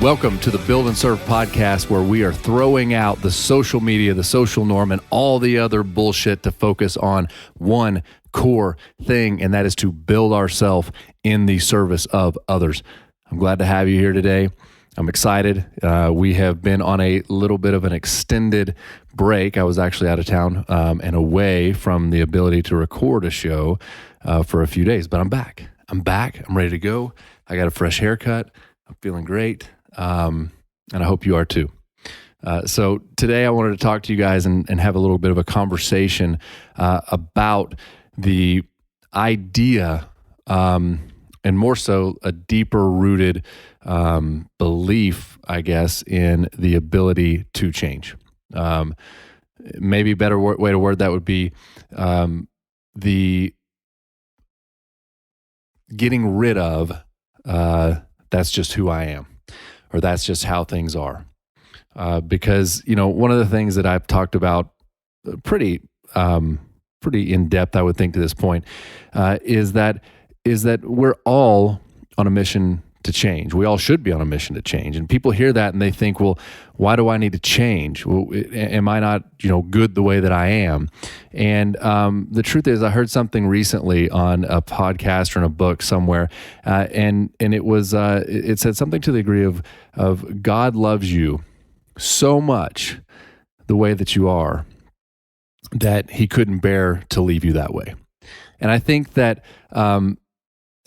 Welcome to the Build and Serve podcast, where we are throwing out the social media, the social norm, and all the other bullshit to focus on one core thing, and that is to build ourselves in the service of others. I'm glad to have you here today. I'm excited. We have been on a little bit of an extended break. I was actually out of town and away from the ability to record a show for a few days, but I'm back. I'm ready to go. I got a fresh haircut. I'm feeling great. And I hope you are too. So today I wanted to talk to you guys and have a little bit of a conversation about the idea, and more so a deeper rooted belief, I guess, in the ability to change. Maybe a better way to word that would be the getting rid of that's just who I am. Or that's just how things are. Because, one of the things that I've talked about pretty in depth, I would think to this point, is that we're all on a mission to change. We all should be on a mission to change. And people hear that and they think, well, why do I need to change? Well, am I not, good the way that I am? And the truth is, I heard something recently on a podcast or in a book somewhere, and it was it said something to the degree of God loves you so much the way that you are that He couldn't bear to leave you that way. And I think that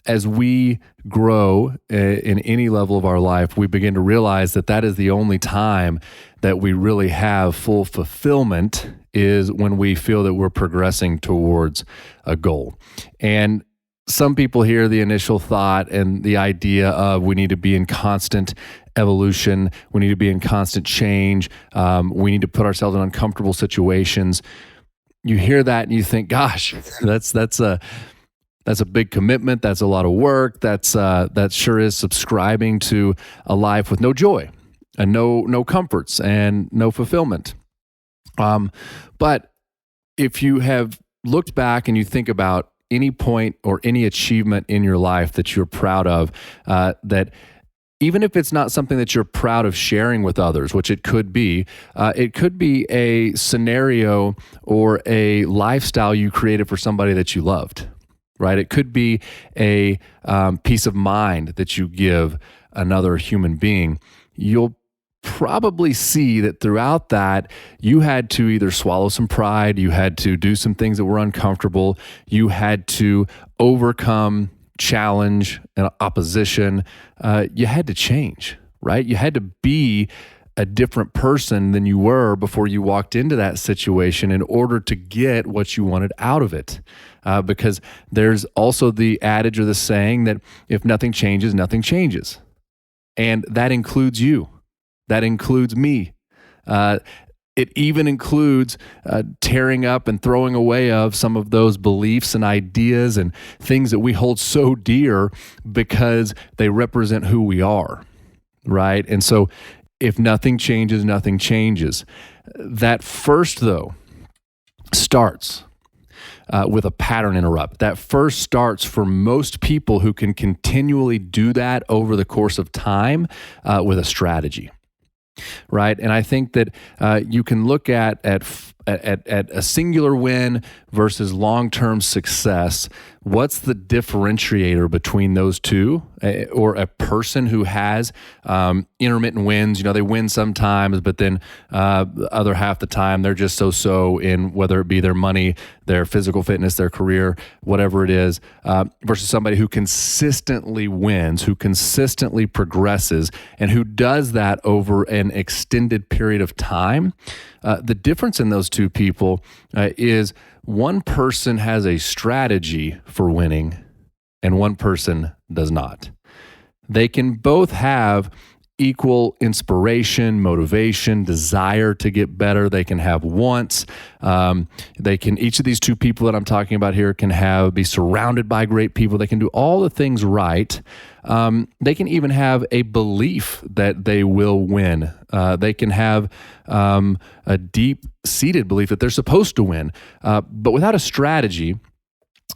as we grow in any level of our life, we begin to realize that is the only time that we really have full fulfillment, is when we feel that we're progressing towards a goal. And some people hear the initial thought and the idea of we need to be in constant evolution, we need to be in constant change, we need to put ourselves in uncomfortable situations. You hear that and you think, gosh, that's a big commitment. That's a lot of work. That sure is subscribing to a life with no joy and no comforts and no fulfillment. But if you have looked back and you think about any point or any achievement in your life that you're proud of, that even if it's not something that you're proud of sharing with others, which it could be a scenario or a lifestyle you created for somebody that you loved. Right? It could be a peace of mind that you give another human being. You'll probably see that throughout that, you had to either swallow some pride, you had to do some things that were uncomfortable, you had to overcome challenge and opposition. You had to change, right? You had to be a different person than you were before you walked into that situation in order to get what you wanted out of it. Because there's also the adage or the saying that if nothing changes, nothing changes. And that includes you. That includes me. It even includes tearing up and throwing away of some of those beliefs and ideas and things that we hold so dear because they represent who we are, right? And so if nothing changes, nothing changes. That first, though, starts with a pattern interrupt. That first starts for most people who can continually do that over the course of time with a strategy, right? And I think that you can look at a singular win versus long-term success. What's the differentiator between those two? Or a person who has intermittent wins, they win sometimes, but then the other half the time they're just so in whether it be their money, their physical fitness, their career, whatever it is, versus somebody who consistently wins, who consistently progresses, and who does that over an extended period of time. The difference in those two people is one person has a strategy for winning and one person does not. They can both have equal inspiration, motivation, desire to get better. They can have wants. Each of these two people that I'm talking about here can be surrounded by great people. They can do all the things right. They can even have a belief that they will win. They can have a deep-seated belief that they're supposed to win. But without a strategy,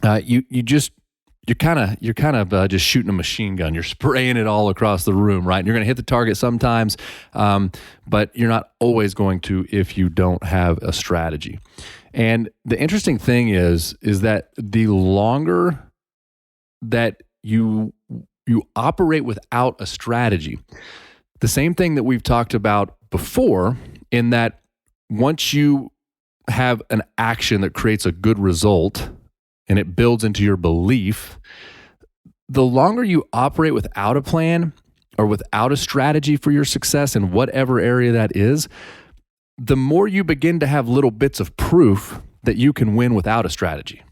you're kind of just shooting a machine gun. You're spraying it all across the room, right? And you're going to hit the target sometimes, but you're not always going to if you don't have a strategy. And the interesting thing is that the longer that you operate without a strategy, the same thing that we've talked about before, in that once you have an action that creates a good result and it builds into your belief, the longer you operate without a plan or without a strategy for your success in whatever area that is, the more you begin to have little bits of proof that you can win without a strategy.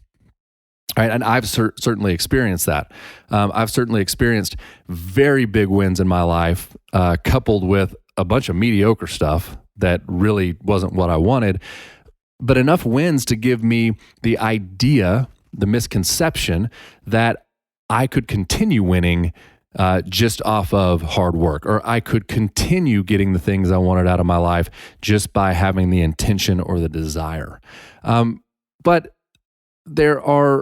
All right, and I've certainly experienced that. I've certainly experienced very big wins in my life, coupled with a bunch of mediocre stuff that really wasn't what I wanted, but enough wins to give me the idea, the misconception that I could continue winning just off of hard work, or I could continue getting the things I wanted out of my life just by having the intention or the desire. But there's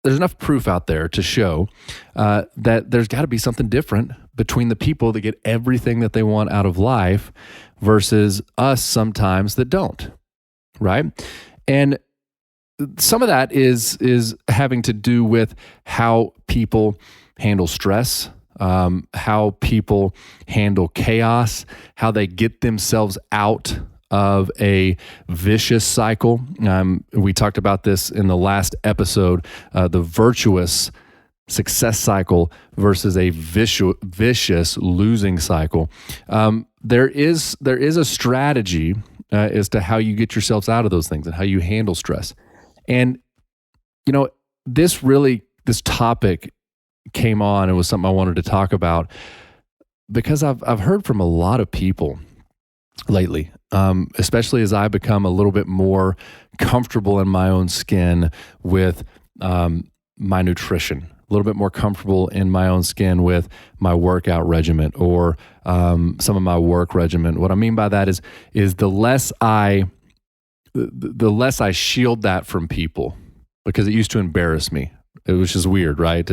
enough proof out there to show that there's got to be something different between the people that get everything that they want out of life versus us sometimes that don't, right? And some of that is having to do with how people handle stress, how people handle chaos, how they get themselves out of a vicious cycle. We talked about this in the last episode, the virtuous success cycle versus a vicious losing cycle. There is a strategy as to how you get yourselves out of those things and how you handle stress. And, this topic came on and was something I wanted to talk about because I've heard from a lot of people lately, especially as I become a little bit more comfortable in my own skin with my nutrition, a little bit more comfortable in my own skin with my workout regimen or some of my work regimen. What I mean by that is the less I shield that from people, because it used to embarrass me. It was just weird, right?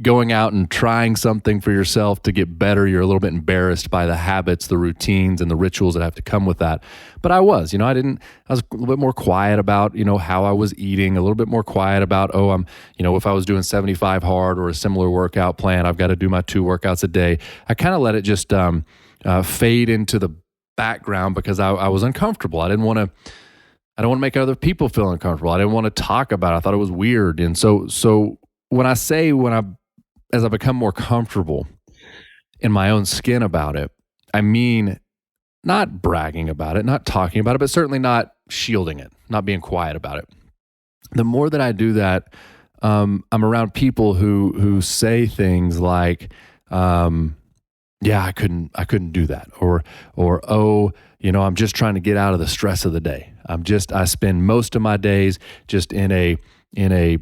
Going out and trying something for yourself to get better, you're a little bit embarrassed by the habits, the routines, and the rituals that have to come with that. But I was, I was a little bit more quiet about, how I was eating, a little bit more quiet about, if I was doing 75 hard or a similar workout plan, I've got to do my 2 workouts a day. I kind of let it just fade into the background because I was uncomfortable. I don't want to make other people feel uncomfortable. I didn't want to talk about it. I thought it was weird. And so as I become more comfortable in my own skin about it, I mean, not bragging about it, not talking about it, but certainly not shielding it, not being quiet about it. The more that I do that, I'm around people who say things like, yeah, I couldn't do that. Or, I'm just trying to get out of the stress of the day. I spend most of my days just in a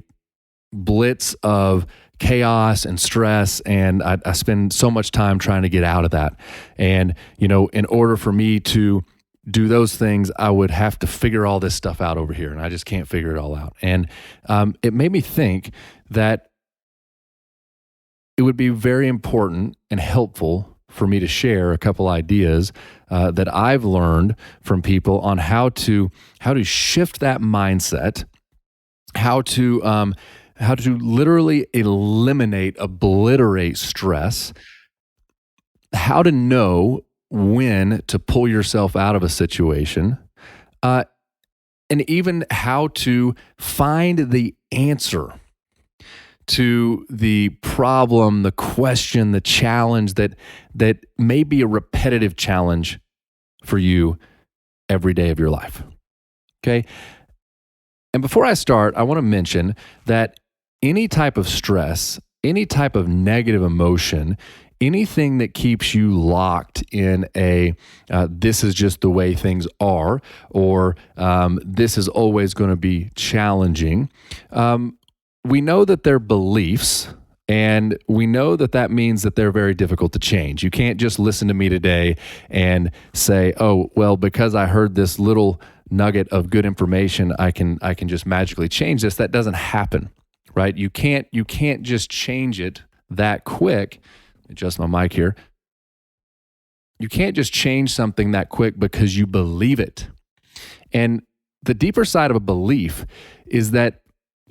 blitz of chaos and stress. And I spend so much time trying to get out of that. And, in order for me to do those things, I would have to figure all this stuff out over here. And I just can't figure it all out. And it made me think that it would be very important and helpful for me to share a couple ideas that I've learned from people on how to shift that mindset, how to literally obliterate stress, how to know when to pull yourself out of a situation, and even how to find the answer to the problem, the question, the challenge that may be a repetitive challenge for you every day of your life. Okay? And before I start, I want to mention that any type of stress, any type of negative emotion, anything that keeps you locked in this is just the way things are, or this is always going to be challenging, we know that they're beliefs, and we know that means that they're very difficult to change. You can't just listen to me today and say, oh, well, because I heard this little nugget of good information, I can just magically change this. That doesn't happen, right? You can't just change it that quick. Adjust my mic here. You can't just change something that quick because you believe it. And the deeper side of a belief is that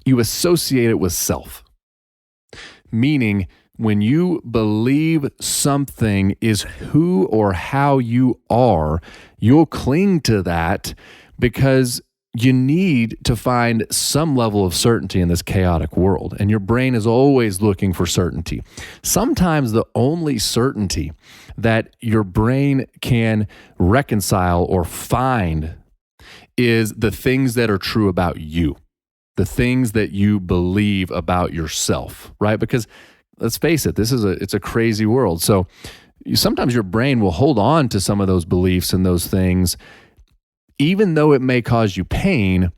you associate it with self. Meaning, when you believe something is who or how you are, you'll cling to that because you need to find some level of certainty in this chaotic world. And your brain is always looking for certainty. Sometimes the only certainty that your brain can reconcile or find is the things that are true about you, the things that you believe about yourself, right? Because let's face it, it's a crazy world. So sometimes your brain will hold on to some of those beliefs and those things, even though it may cause you pain,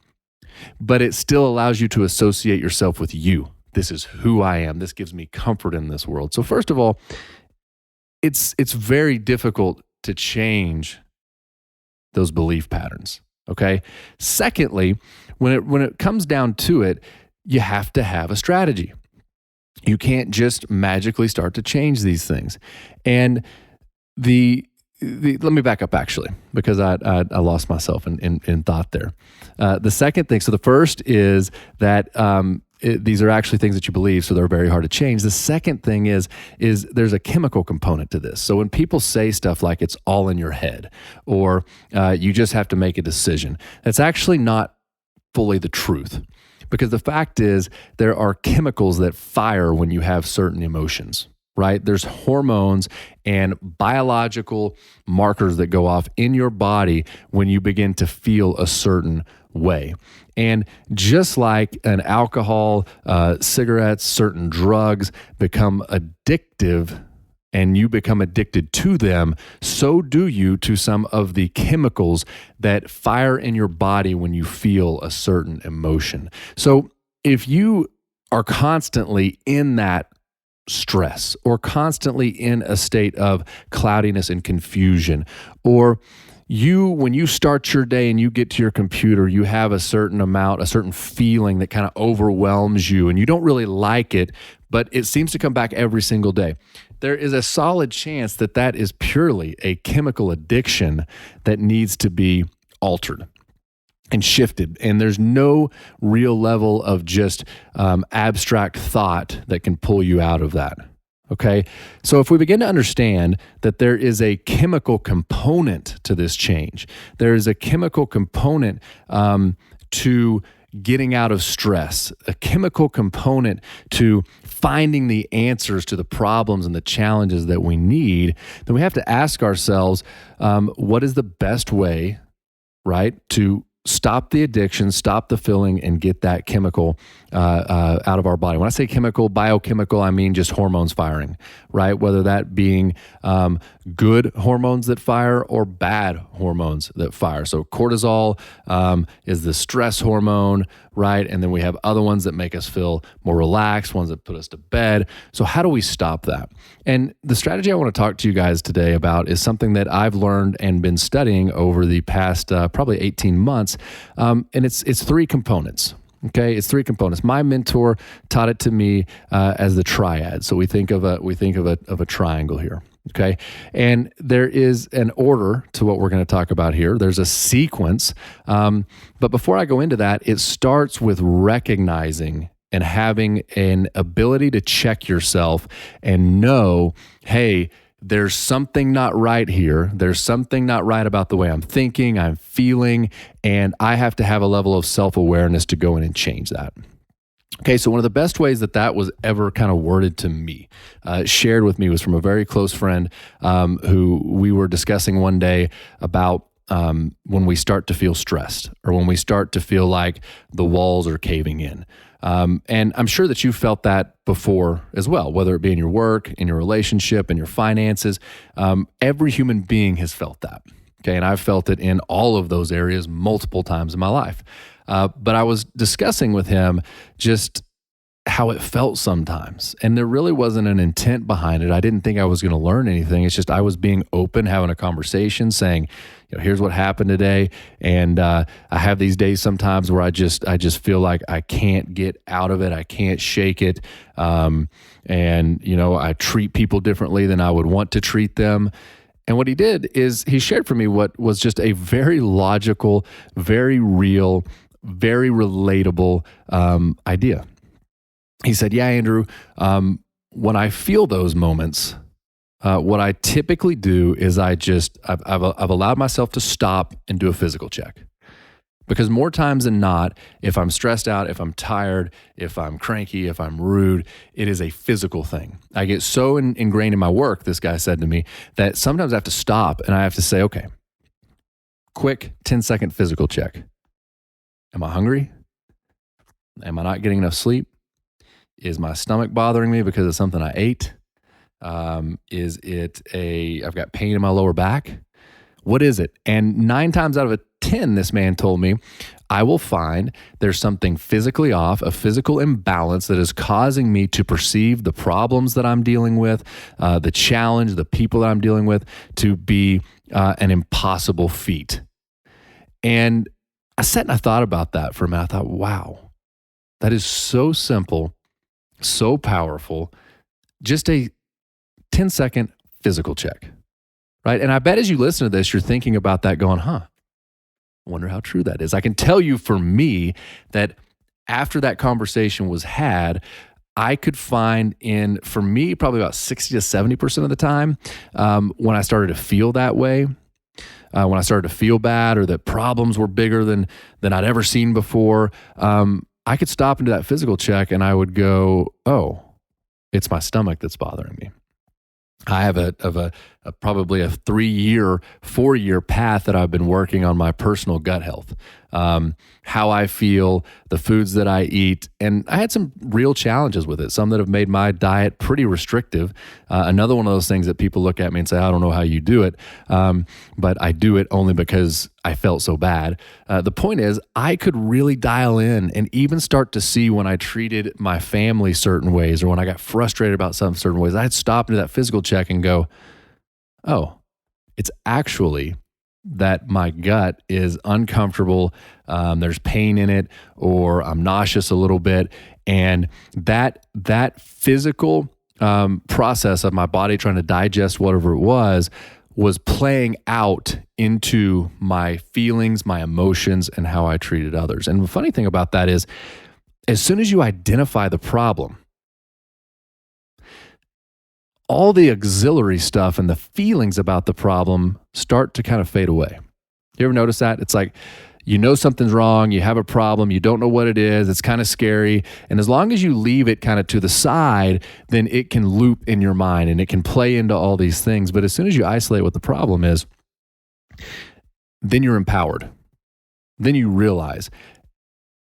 but it still allows you to associate yourself with you. This is who I am. This gives me comfort in this world. So first of all, it's very difficult to change those belief patterns. Okay. Secondly, when it comes down to it, you have to have a strategy. You can't just magically start to change these things. And let me back up actually, because I lost myself in thought there. The second thing, so the first is that these are actually things that you believe, so they're very hard to change. The second thing is there's a chemical component to this. So when people say stuff like it's all in your head, or you just have to make a decision, that's actually not fully the truth. Because the fact is, there are chemicals that fire when you have certain emotions, right? There's hormones and biological markers that go off in your body when you begin to feel a certain way. And just like an alcohol, cigarettes, certain drugs become addictive, and you become addicted to them, so do you to some of the chemicals that fire in your body when you feel a certain emotion. So if you are constantly in that stress, or constantly in a state of cloudiness and confusion, or when you start your day and you get to your computer, you have a certain feeling that kind of overwhelms you, and you don't really like it, but it seems to come back every single day. There is a solid chance that that is purely a chemical addiction that needs to be altered and shifted. And there's no real level of just abstract thought that can pull you out of that. Okay. So if we begin to understand that there is a chemical component to this change, there is a chemical component to getting out of stress, a chemical component to finding the answers to the problems and the challenges that we need, then we have to ask ourselves, what is the best way, right, to stop the addiction, stop the feeling, and get that chemical out of our body. When I say chemical, biochemical, I mean just hormones firing, right? Whether that being good hormones that fire or bad hormones that fire. So cortisol is the stress hormone, right? And then we have other ones that make us feel more relaxed, ones that put us to bed. So how do we stop that? And the strategy I want to talk to you guys today about is something that I've learned and been studying over the past probably 18 months. And it's three components. Okay, it's three components. My mentor taught it to me as the triad. So we think of a triangle here. Okay, and there is an order to what we're going to talk about here. There's a sequence, but before I go into that, it starts with recognizing and having an ability to check yourself and know, hey, there's something not right here. There's something not right about the way I'm thinking, I'm feeling, and I have to have a level of self-awareness to go in and change that. Okay, so one of the best ways that was ever kind of worded to me, shared with me, was from a very close friend who we were discussing one day about when we start to feel stressed, or when we start to feel like the walls are caving in. And I'm sure that you've felt that before as well, whether it be in your work, in your relationship, in your finances. Every human being has felt that. Okay, and I've felt it in all of those areas multiple times in my life. But I was discussing with him just how it felt sometimes. And there really wasn't an intent behind it. I didn't think I was going to learn anything. It's just I was being open, having a conversation, saying, here's what happened today. And I have these days sometimes where I just feel like I can't get out of it. I can't shake it. I treat people differently than I would want to treat them. And what he did is he shared for me what was just a very logical, very real, very relatable idea. He said, yeah, Andrew, when I feel those moments, what I typically do is I've allowed myself to stop and do a physical check. Because more times than not, if I'm stressed out, if I'm tired, if I'm cranky, if I'm rude, it is a physical thing. I get so ingrained in my work, this guy said to me, that sometimes I have to stop and I have to say, okay, quick 10-second physical check. Am I hungry? Am I not getting enough sleep? Is my stomach bothering me because of something I ate? I've got pain in my lower back? What is it? And 9 times out of 10, this man told me, I will find there's something physically off, a physical imbalance that is causing me to perceive the problems that I'm dealing with, the challenge, the people that I'm dealing with to be an impossible feat. And I sat and I thought about that for a minute. I thought, wow, that is so simple, so powerful, just a 10-second physical check, right? And I bet as you listen to this, you're thinking about that going, I wonder how true that is. I can tell you for me that after that conversation was had, I could find for me, probably about 60 to 70% of the time, when I started to feel that way, when I started to feel bad or that problems were bigger than I'd ever seen before, I could stop and do that physical check and I would go, oh, it's my stomach that's bothering me. I have probably a 4-year path that I've been working on my personal gut health, how I feel, the foods that I eat. And I had some real challenges with it, some that have made my diet pretty restrictive. Another one of those things that people look at me and say, I don't know how you do it, but I do it only because I felt so bad. The point is, I could really dial in and even start to see when I treated my family certain ways or when I got frustrated about some certain ways, I'd stop into that physical check and go, oh, it's actually that my gut is uncomfortable, there's pain in it, or I'm nauseous a little bit. And that physical process of my body trying to digest whatever it was playing out into my feelings, my emotions, and how I treated others. And the funny thing about that is, as soon as you identify the problem, all the auxiliary stuff and the feelings about the problem start to kind of fade away. You ever notice that? It's like, something's wrong, you have a problem, you don't know what it is, it's kind of scary. And as long as you leave it kind of to the side, then it can loop in your mind and it can play into all these things. But as soon as you isolate what the problem is, then you're empowered. Then you realize.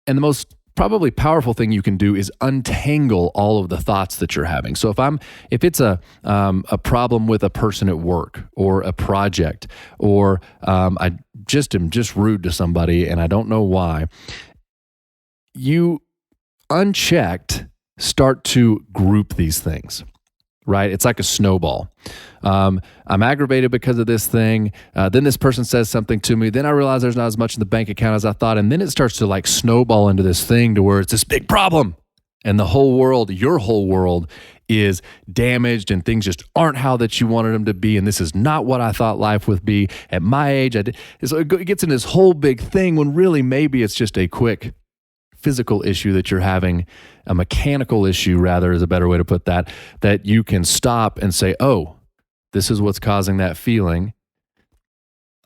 And the most probably powerful thing you can do is untangle all of the thoughts that you're having. So if it's a problem with a person at work or a project, or I just am rude to somebody and I don't know why, you unchecked start to group these things. Right? It's like a snowball. I'm aggravated because of this thing. Then this person says something to me. Then I realize there's not as much in the bank account as I thought. And then it starts to like snowball into this thing to where it's this big problem. And the whole world, your whole world is damaged and things just aren't how that you wanted them to be. And this is not what I thought life would be at my age. So it gets in this whole big thing when really maybe it's just a quick physical issue that you're having, a mechanical issue rather is a better way to put that you can stop and say, oh, this is what's causing that feeling.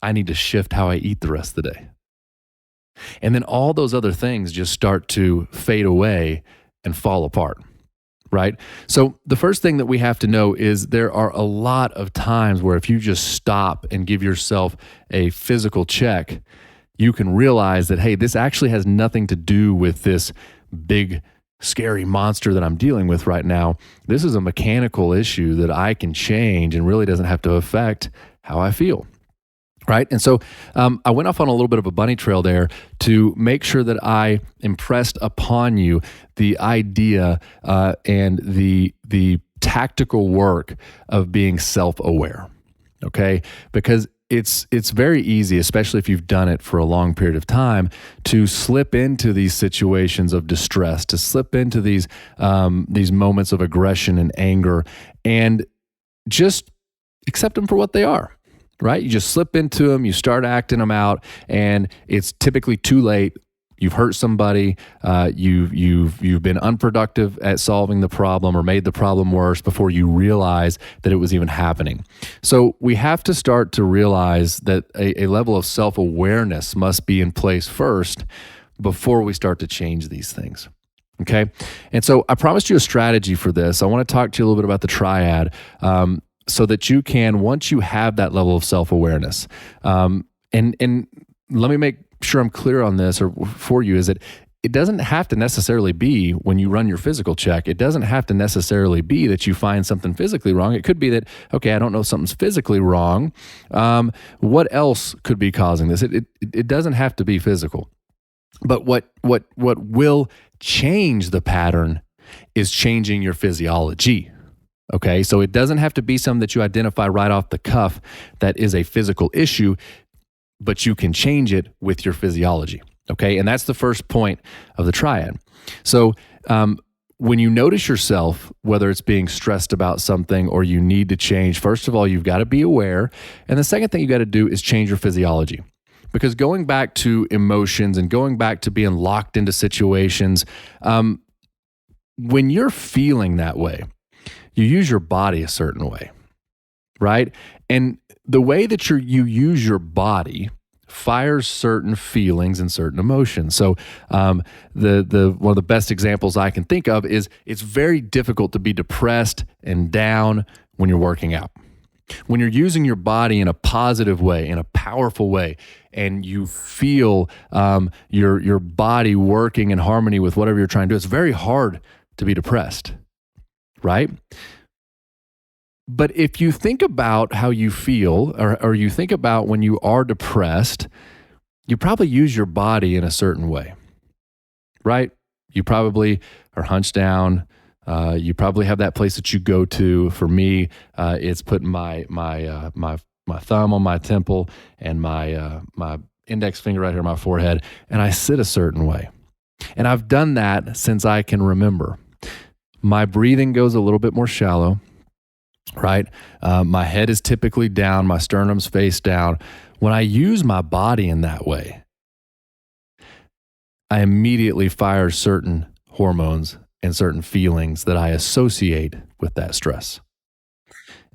I need to shift how I eat the rest of the day. And then all those other things just start to fade away and fall apart, right? So the first thing that we have to know is there are a lot of times where if you just stop and give yourself a physical check, you can realize that, hey, this actually has nothing to do with this big, scary monster that I'm dealing with right now. This is a mechanical issue that I can change and really doesn't have to affect how I feel. Right. And so I went off on a little bit of a bunny trail there to make sure that I impressed upon you the idea and the tactical work of being self-aware. Okay. Because it's very easy, especially if you've done it for a long period of time, to slip into these situations of distress, to slip into these moments of aggression and anger, and just accept them for what they are. Right? You just slip into them, you start acting them out, and it's typically too late. You've hurt somebody. You've been unproductive at solving the problem or made the problem worse before you realize that it was even happening. So we have to start to realize that a level of self-awareness must be in place first before we start to change these things. Okay. And so I promised you a strategy for this. I want to talk to you a little bit about the triad. So that you can, once you have that level of self-awareness, and let me make sure I'm clear on this or for you, is that it doesn't have to necessarily be when you run your physical check. It doesn't have to necessarily be that you find something physically wrong. It could be that, okay, I don't know if something's physically wrong. What else could be causing this? It doesn't have to be physical. But what will change the pattern is changing your physiology. Okay, so it doesn't have to be something that you identify right off the cuff that is a physical issue, but you can change it with your physiology. Okay, and that's the first point of the triad. So when you notice yourself, whether it's being stressed about something or you need to change, first of all, you've got to be aware. And the second thing you got to do is change your physiology. Because going back to emotions and going back to being locked into situations, when you're feeling that way, you use your body a certain way, right? And the way that you use your body fires certain feelings and certain emotions. So the one of the best examples I can think of is it's very difficult to be depressed and down when you're working out. When you're using your body in a positive way, in a powerful way, and you feel your body working in harmony with whatever you're trying to do, it's very hard to be depressed. Right? But if you think about how you feel, or you think about when you are depressed, you probably use your body in a certain way, right? You probably are hunched down. You probably have that place that you go to. For me, it's putting my thumb on my temple and my index finger right here on my forehead, and I sit a certain way. And I've done that since I can remember. My breathing goes a little bit more shallow, right? My head is typically down, my sternum's face down. When I use my body in that way, I immediately fire certain hormones and certain feelings that I associate with that stress.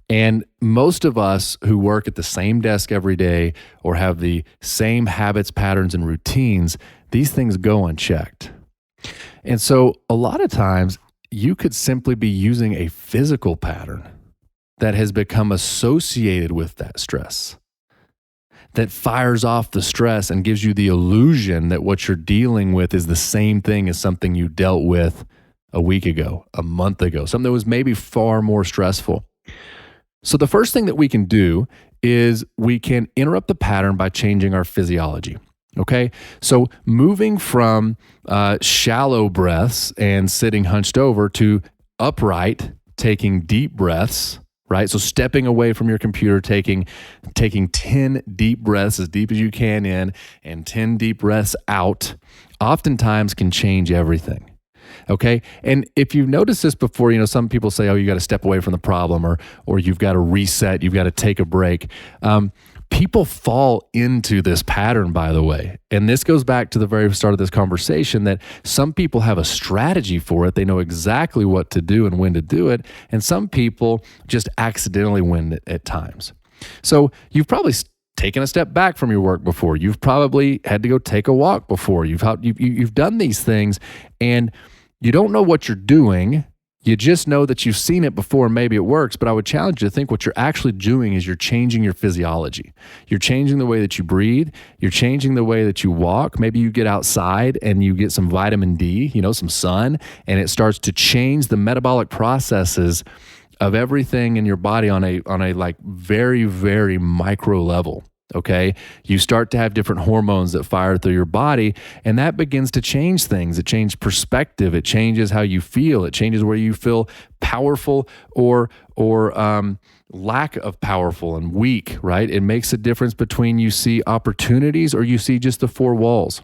And most of us who work at the same desk every day or have the same habits, patterns, and routines, these things go unchecked. And so a lot of times, you could simply be using a physical pattern that has become associated with that stress, that fires off the stress and gives you the illusion that what you're dealing with is the same thing as something you dealt with a week ago, a month ago, something that was maybe far more stressful. So the first thing that we can do is we can interrupt the pattern by changing our physiology. Okay, so moving from shallow breaths and sitting hunched over to upright, taking deep breaths, right? So stepping away from your computer, taking 10 deep breaths, as deep as you can in, and 10 deep breaths out, oftentimes can change everything. Okay. And if you've noticed this before, some people say, oh, you got to step away from the problem, or you've got to reset, you've got to take a break. People fall into this pattern, by the way. And this goes back to the very start of this conversation, that some people have a strategy for it. They know exactly what to do and when to do it. And some people just accidentally win it at times. So you've probably taken a step back from your work before. You've probably had to go take a walk before. You've done these things, and you don't know what you're doing. You just know that you've seen it before and maybe it works, but I would challenge you to think what you're actually doing is you're changing your physiology. You're changing the way that you breathe. You're changing the way that you walk. Maybe you get outside and you get some vitamin D, some sun, and it starts to change the metabolic processes of everything in your body on a like very, very micro level. Okay. You start to have different hormones that fire through your body, and that begins to change things. It changes perspective. It changes how you feel. It changes where you feel powerful or lack of powerful and weak, right? It makes a difference between you see opportunities or you see just the four walls.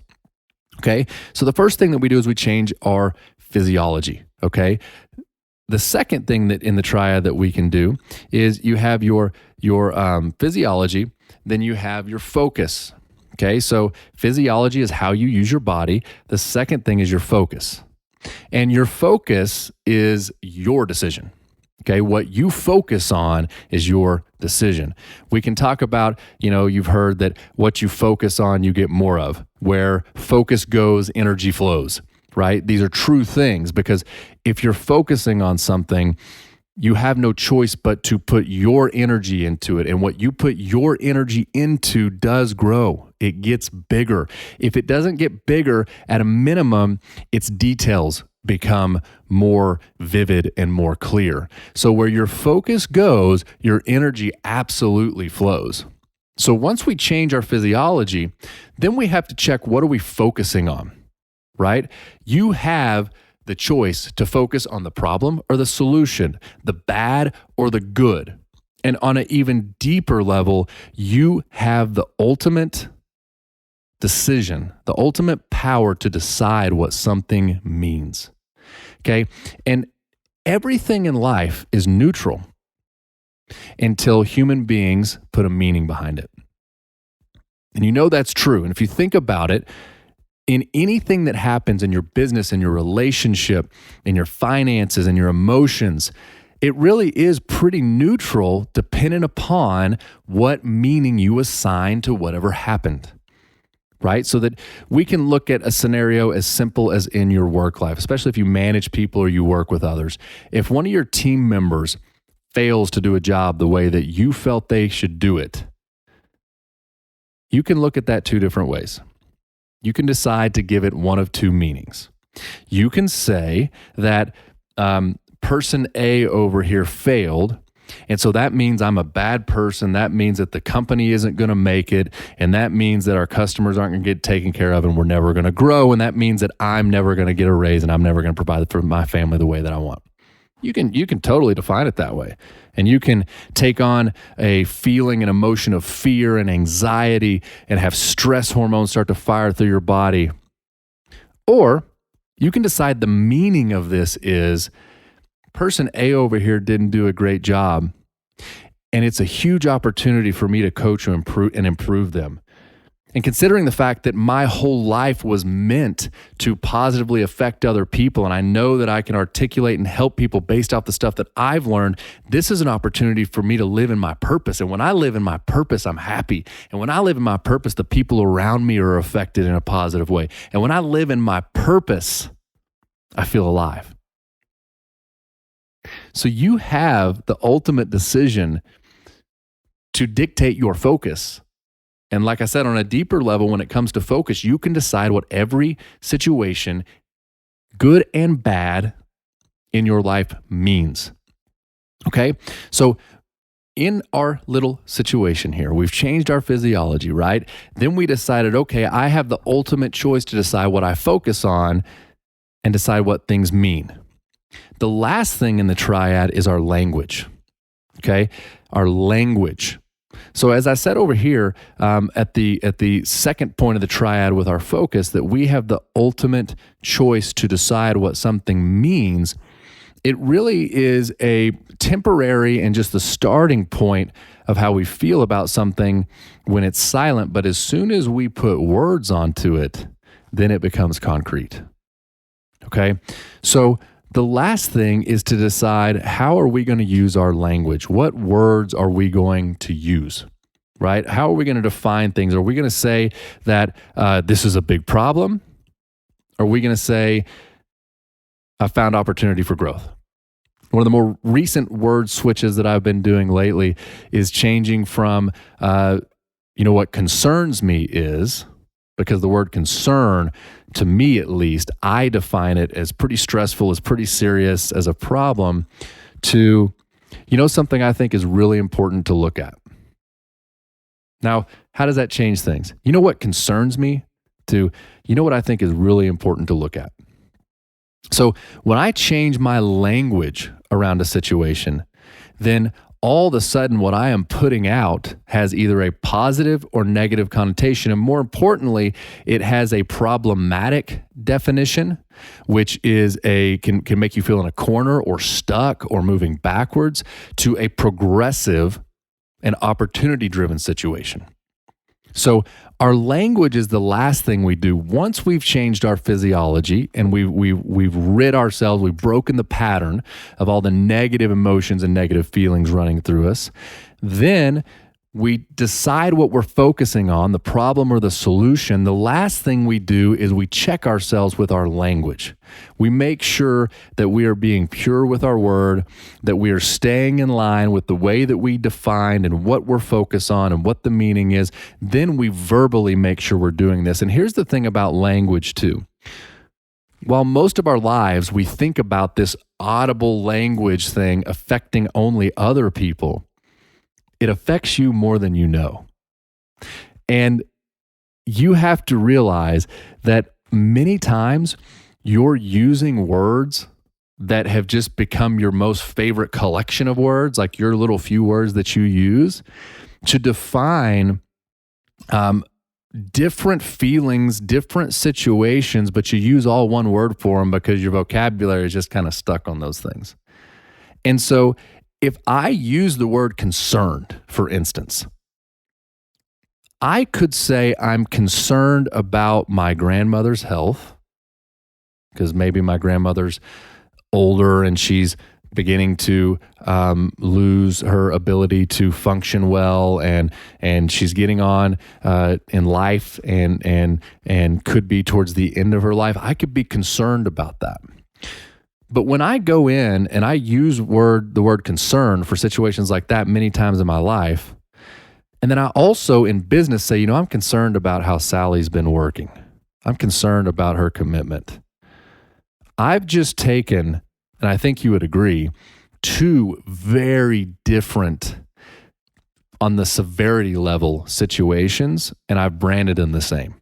Okay. So the first thing that we do is we change our physiology. Okay. The second thing that in the triad that we can do is you have your physiology, then you have your focus. Okay, so physiology is how you use your body. The second thing is your focus. And your focus is your decision. Okay, what you focus on is your decision. We can talk about, you've heard that what you focus on, you get more of. Where focus goes, energy flows, right? These are true things because if you're focusing on something, you have no choice but to put your energy into it. And what you put your energy into does grow. It gets bigger. If it doesn't get bigger, at a minimum, its details become more vivid and more clear. So where your focus goes, your energy absolutely flows. So once we change our physiology, then we have to check, what are we focusing on, right? You have the choice to focus on the problem or the solution, the bad or the good. And on an even deeper level, you have the ultimate decision, the ultimate power to decide what something means. Okay? And everything in life is neutral until human beings put a meaning behind it. And that's true. And if you think about it, in anything that happens in your business, in your relationship, in your finances, in your emotions, it really is pretty neutral dependent upon what meaning you assign to whatever happened, right? So that we can look at a scenario as simple as in your work life, especially if you manage people or you work with others. If one of your team members fails to do a job the way that you felt they should do it, you can look at that two different ways. You can decide to give it one of two meanings. You can say that person A over here failed, and so that means I'm a bad person. That means that the company isn't going to make it, and that means that our customers aren't going to get taken care of, and we're never going to grow, and that means that I'm never going to get a raise, and I'm never going to provide for my family the way that I want. You can totally define it that way. And you can take on a feeling and emotion of fear and anxiety and have stress hormones start to fire through your body. Or you can decide the meaning of this is person A over here didn't do a great job, and it's a huge opportunity for me to coach and improve them. And considering the fact that my whole life was meant to positively affect other people, and I know that I can articulate and help people based off the stuff that I've learned, this is an opportunity for me to live in my purpose. And when I live in my purpose, I'm happy. And when I live in my purpose, the people around me are affected in a positive way. And when I live in my purpose, I feel alive. So you have the ultimate decision to dictate your focus. And like I said, on a deeper level, when it comes to focus, you can decide what every situation, good and bad, in your life means. Okay? So in our little situation here, we've changed our physiology, right? Then we decided, okay, I have the ultimate choice to decide what I focus on and decide what things mean. The last thing in the triad is our language. Okay? Our language. So as I said over here, at the second point of the triad with our focus, that we have the ultimate choice to decide what something means, it really is a temporary and just the starting point of how we feel about something when it's silent. But as soon as we put words onto it, then it becomes concrete. Okay? So the last thing is to decide, how are we going to use our language? What words are we going to use, right? How are we going to define things? Are we going to say that this is a big problem? Are we going to say, I found opportunity for growth? One of the more recent word switches that I've been doing lately is changing from, what concerns me is, because the word concern, to me at least, I define it as pretty stressful, as pretty serious, as a problem, to, something I think is really important to look at. Now, how does that change things? You know what concerns me? You know what I think is really important to look at? So when I change my language around a situation, then all of a sudden what I am putting out has either a positive or negative connotation. And more importantly, it has a problematic definition, which is can make you feel in a corner or stuck or moving backwards, to a progressive and opportunity driven situation. So our language is the last thing we do. Once we've changed our physiology and we've rid ourselves, we've broken the pattern of all the negative emotions and negative feelings running through us, then we decide what we're focusing on, the problem or the solution. The last thing we do is we check ourselves with our language. We make sure that we are being pure with our word, that we are staying in line with the way that we defined and what we're focused on and what the meaning is. Then we verbally make sure we're doing this. And here's the thing about language too. While most of our lives we think about this audible language thing affecting only other people, it affects you more than you know. And you have to realize that many times you're using words that have just become your most favorite collection of words, like your little few words that you use to define different feelings, different situations, but you use all one word for them because your vocabulary is just kind of stuck on those things. And so if I use the word concerned, for instance, I could say I'm concerned about my grandmother's health because maybe my grandmother's older and she's beginning to lose her ability to function well, and she's getting on in life and could be towards the end of her life. I could be concerned about that. But when I go in and I use the word concern for situations like that many times in my life, and then I also in business say, I'm concerned about how Sally's been working. I'm concerned about her commitment. I've just taken, and I think you would agree, two very different on the severity level situations, and I've branded them the same.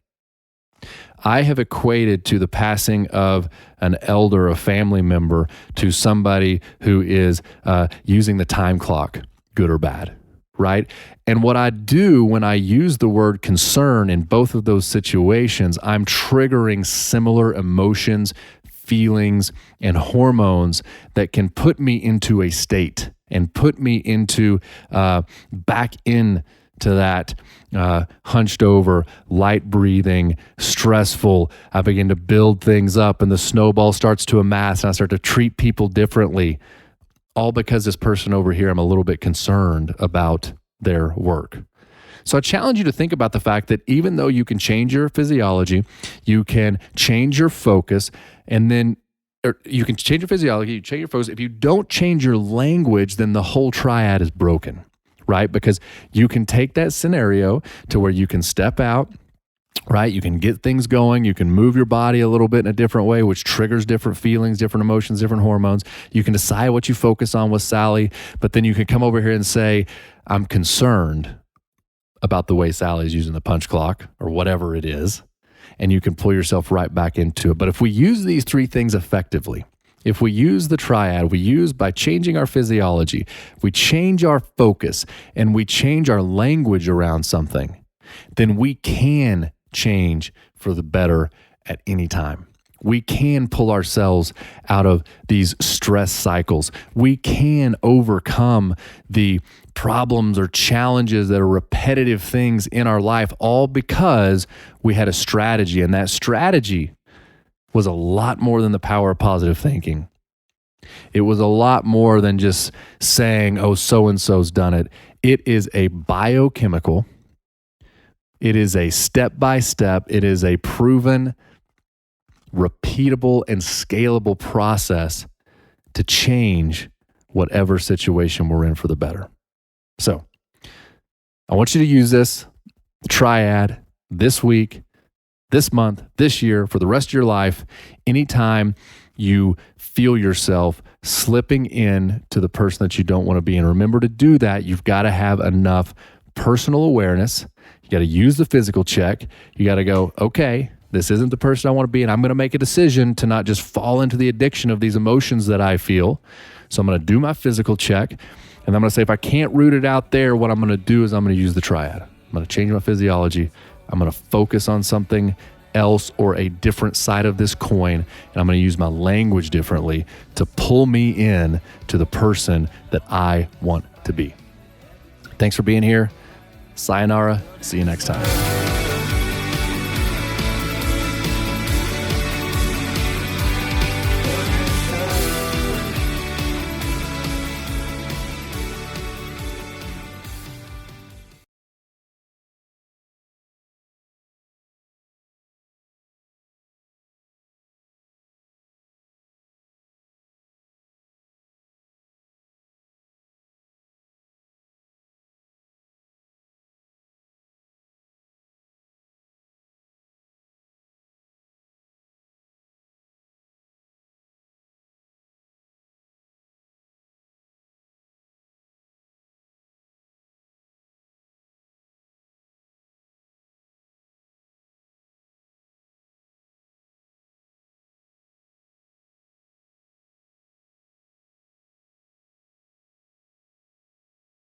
I have equated to the passing of an elder, a family member, to somebody who is using the time clock, good or bad, right? And what I do when I use the word concern in both of those situations, I'm triggering similar emotions, feelings, and hormones that can put me into a state and put me into back in to that hunched over, light breathing, stressful. I begin to build things up and the snowball starts to amass and I start to treat people differently, all because this person over here, I'm a little bit concerned about their work. So I challenge you to think about the fact that even though you can change your physiology, you can change your focus, and then you can change your physiology, you change your focus. If you don't change your language, then the whole triad is broken. Right? Because you can take that scenario to where you can step out, right? You can get things going. You can move your body a little bit in a different way, which triggers different feelings, different emotions, different hormones. You can decide what you focus on with Sally, but then you can come over here and say, I'm concerned about the way Sally's using the punch clock or whatever it is. And you can pull yourself right back into it. But if we use these three things effectively, if we use the triad, we use by changing our physiology, we change our focus, and we change our language around something, then we can change for the better at any time. We can pull ourselves out of these stress cycles. We can overcome the problems or challenges that are repetitive things in our life, all because we had a strategy, and that strategy was a lot more than the power of positive thinking. It was a lot more than just saying, oh, so-and-so's done it. It is a biochemical. It is a step-by-step. It is a proven, repeatable, and scalable process to change whatever situation we're in for the better. So I want you to use this triad this week, this month, this year, for the rest of your life. Anytime you feel yourself slipping in to the person that you don't want to be in, remember to do that. You've got to have enough personal awareness. You got to use the physical check. You got to go, okay, this isn't the person I want to be, and I'm going to make a decision to not just fall into the addiction of these emotions that I feel. So I'm going to do my physical check, and I'm going to say, if I can't root it out there, what I'm going to do is I'm going to use the triad. I'm going to change my physiology. I'm going to focus on something else or a different side of this coin, and I'm going to use my language differently to pull me in to the person that I want to be. Thanks for being here. Sayonara. See you next time.